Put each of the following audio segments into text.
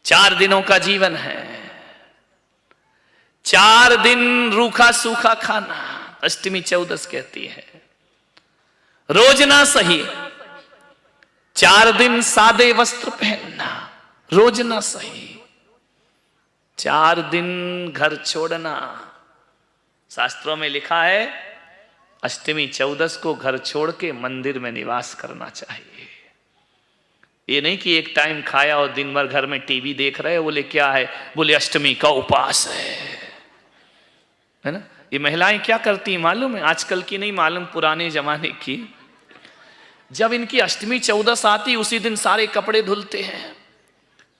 4 दिनों का जीवन है, 4 दिन रूखा सूखा खाना, अष्टमी चौदस कहती है। रोज ना सही, 4 दिन सादे वस्त्र पहनना, रोज ना सही, 4 दिन घर छोड़ना। शास्त्रों में लिखा है अष्टमी चौदस को घर छोड़ के मंदिर में निवास करना चाहिए। ये नहीं कि एक टाइम खाया और दिन भर घर में टीवी देख रहे हो, बोले क्या है, बोले अष्टमी का उपवास है ना। ये महिलाएं क्या करती हैं मालूम है, आजकल की नहीं मालूम, पुराने जमाने की। जब इनकी अष्टमी चौदस आती उसी दिन सारे कपड़े धुलते हैं।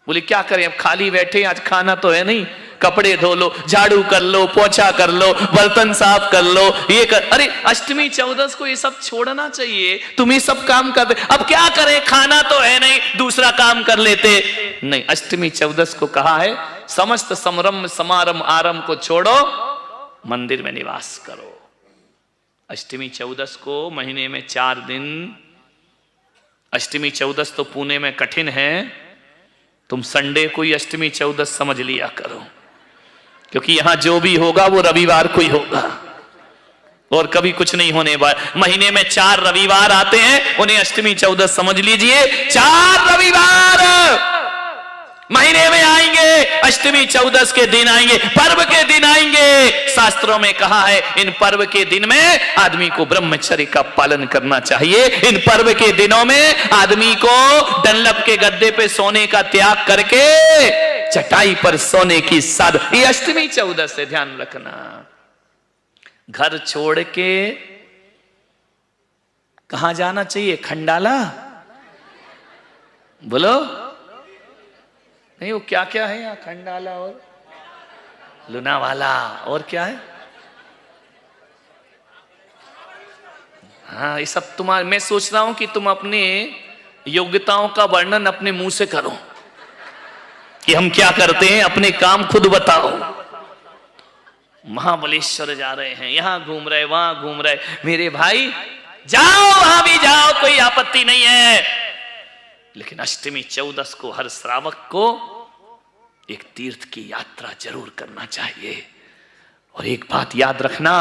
बोले क्या करें, अब खाली बैठे, आज खाना तो है नहीं, कपड़े धो लो, झाड़ू कर लो, पोछा कर लो, बर्तन साफ कर लो, ये कर। अरे अष्टमी चौदस को ये सब छोड़ना चाहिए, तुम ये सब काम कर दे। अब क्या करें, खाना तो है नहीं, दूसरा काम कर लेते। नहीं, अष्टमी चौदस को कहा है समस्त समरम समारंभ आरंभ को छोड़ो, मंदिर में निवास करो। अष्टमी चौदस को महीने में 4 दिन। अष्टमी चौदस तो पुणे में कठिन है, तुम संडे को ही अष्टमी चौदस समझ लिया करो, क्योंकि यहां जो भी होगा वो रविवार को ही होगा और कभी कुछ नहीं होने वाला। महीने में 4 रविवार आते हैं, उन्हें अष्टमी चौदस समझ लीजिए। 4 रविवार महीने में आएंगे, अष्टमी चौदस के दिन आएंगे, पर्व के दिन आएंगे। शास्त्रों में कहा है इन पर्व के दिन में आदमी को ब्रह्मचर्य का पालन करना चाहिए। इन पर्व के दिनों में आदमी को डंलप के गद्दे पे सोने का त्याग करके चटाई पर सोने की साध। ये अष्टमी चौदस से ध्यान रखना। घर छोड़ के कहां जाना चाहिए, खंडाला बोलो नहीं, वो क्या क्या है यहाँ, खंडाला और लुनावाला और क्या है, हाँ ये सब तुम्हारे। मैं सोच रहा हूं कि तुम अपने योग्यताओं का वर्णन अपने मुंह से करो कि हम क्या करते हैं, अपने काम खुद बताओ। महाबलेश्वर जा रहे हैं, यहां घूम रहे, वहां घूम रहे, मेरे भाई जाओ, वहां भी जाओ, कोई आपत्ति नहीं है। लेकिन अष्टमी चौदस को हर श्रावक को एक तीर्थ की यात्रा जरूर करना चाहिए। और एक बात याद रखना,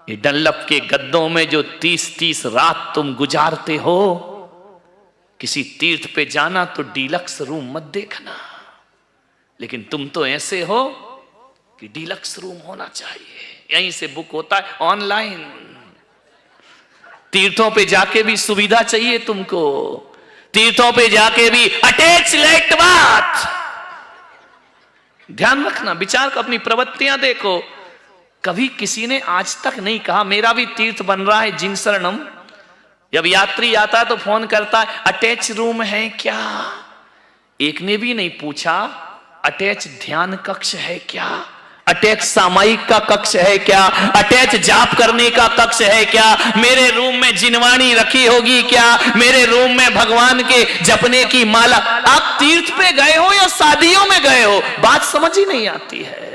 ये डंलप के गद्दों में जो 30-30 रात तुम गुजारते हो, किसी तीर्थ पे जाना तो डीलक्स रूम मत देखना। लेकिन तुम तो ऐसे हो कि डीलक्स रूम होना चाहिए, यहीं से बुक होता है ऑनलाइन। तीर्थों पे जाके भी सुविधा चाहिए तुमको, तीर्थों पे जाके भी अटैच लेट बात ध्यान रखना। विचार को, अपनी प्रवृत्तियां देखो। कभी किसी ने आज तक नहीं कहा मेरा भी तीर्थ बन रहा है जिन शरणम। जब यात्री आता है तो फोन करता है अटैच रूम है क्या। एक ने भी नहीं पूछा अटैच ध्यान कक्ष है क्या, अटैच सामायिक का कक्ष है क्या, अटैच जाप करने का कक्ष है क्या, मेरे रूम में जिनवाणी रखी होगी क्या, मेरे रूम में भगवान के जपने की माला। आप तीर्थ पे गए हो या शादियों में गए हो, बात समझ ही नहीं आती है।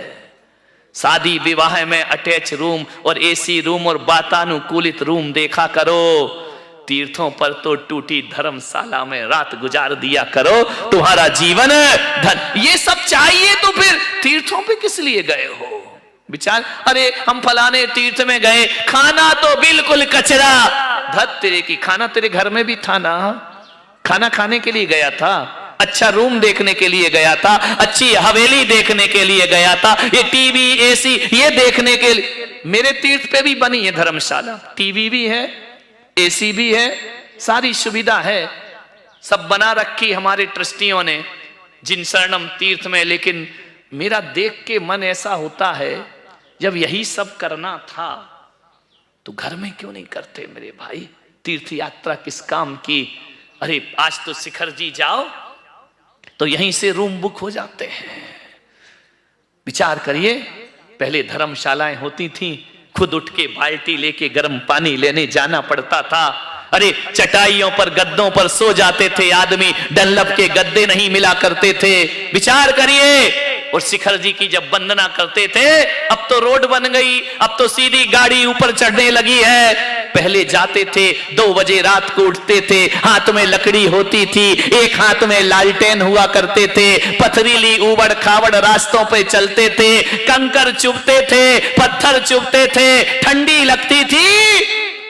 शादी विवाह में अटैच रूम और एसी रूम और वातानुकूलित रूम देखा करो। तीर्थों पर तो टूटी धर्मशाला में रात गुजार दिया करो, तुम्हारा जीवन धन। ये सब चाहिए तो फिर तीर्थों पे किस लिए गए हो। विचार, अरे हम फलाने तीर्थ में गए, खाना तो बिल्कुल कचरा। धत तेरे की, खाना तेरे घर में भी था ना, खाना खाने के लिए गया था, अच्छा रूम देखने के लिए गया था, अच्छी हवेली देखने के लिए गया था, ये टीवी एसी ये देखने के लिए। मेरे तीर्थ पे भी बनी है धर्मशाला, टीवी भी है, एसी भी है, सारी सुविधा है, सब बना रखी हमारे ट्रस्टियों ने जिन शरणम तीर्थ में। लेकिन मेरा देख के मन ऐसा होता है जब यही सब करना था तो घर में क्यों नहीं करते मेरे भाई। तीर्थ यात्रा किस काम की। अरे आज तो शिखर जी जाओ तो यहीं से रूम बुक हो जाते हैं। विचार करिए, पहले धर्मशालाएं होती थी, खुद उठ के बाल्टी लेके गर्म पानी लेने जाना पड़ता था। अरे चटाइयों पर गद्दों पर सो जाते थे आदमी, डंलप के गद्दे नहीं मिला करते थे। विचार करिए। और शिखर जी की जब वंदना करते थे, अब तो रोड बन गई, अब तो सीधी गाड़ी ऊपर चढ़ने लगी है। पहले जाते थे 2 बजे रात को उठते थे, हाथ में लकड़ी होती थी, एक हाथ में लालटेन हुआ करते थे, पथरीली उबड़ खाबड़ रास्तों पे चलते थे, कंकर चुभते थे, पत्थर चुभते थे, ठंडी लगती थी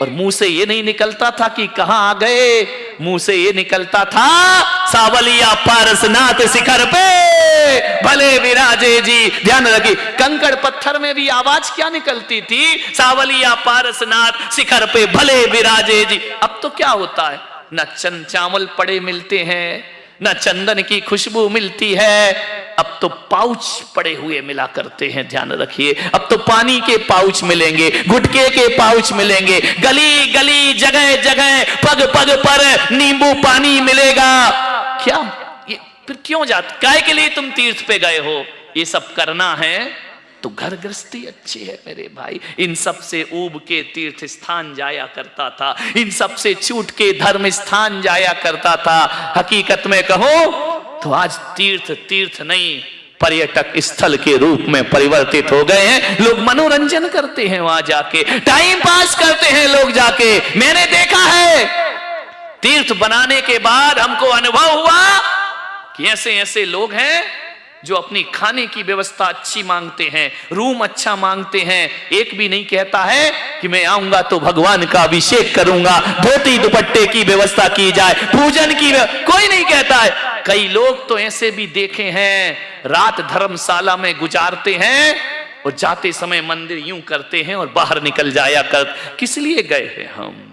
और मुंह से ये नहीं निकलता था कि कहां आ गए, मुंह से ये निकलता था सावलिया पारसनाथ शिखर पे भले विराजे जी। ध्यान रखिए, कंकड़ पत्थर में भी आवाज क्या निकलती थी, सावलिया पारसनाथ शिखर पे भले विराजे जी। अब तो क्या होता है, न चंद चावल पड़े मिलते हैं, न चंदन की खुशबू मिलती है, अब तो पाउच पड़े हुए मिला करते हैं। ध्यान रखिए, अब तो पानी के पाउच मिलेंगे, गुटके के पाउच मिलेंगे, गली गली जगह जगह पग पग पर नींबू पानी मिलेगा। क्या ये फिर क्यों जाते, काय के लिए तुम तीर्थ पे गए हो? ये सब करना है तो घर गृहस्थी अच्छी है मेरे भाई। इन सब से ऊब के तीर्थ स्थान जाया करता था, इन सब से छूट के धर्म स्थान जाया करता था। हकीकत में कहो तो आज तीर्थ तीर्थ नहीं, पर्यटक स्थल के रूप में परिवर्तित हो गए हैं। लोग मनोरंजन करते हैं वहां जाके, टाइम पास करते हैं लोग जाके। मैंने देखा है तीर्थ बनाने के बाद हमको अनुभव हुआ कि ऐसे ऐसे लोग हैं जो अपनी खाने की व्यवस्था अच्छी मांगते हैं, रूम अच्छा मांगते हैं, एक भी नहीं कहता है कि मैं आऊंगा तो भगवान का अभिषेक करूंगा, धोती दुपट्टे की व्यवस्था की जाए, पूजन की कोई नहीं कहता है। कई लोग तो ऐसे भी देखे हैं रात धर्मशाला में गुजारते हैं और जाते समय मंदिर यूं करते हैं और बाहर निकल जाया कर। किस लिए गए हैं हम?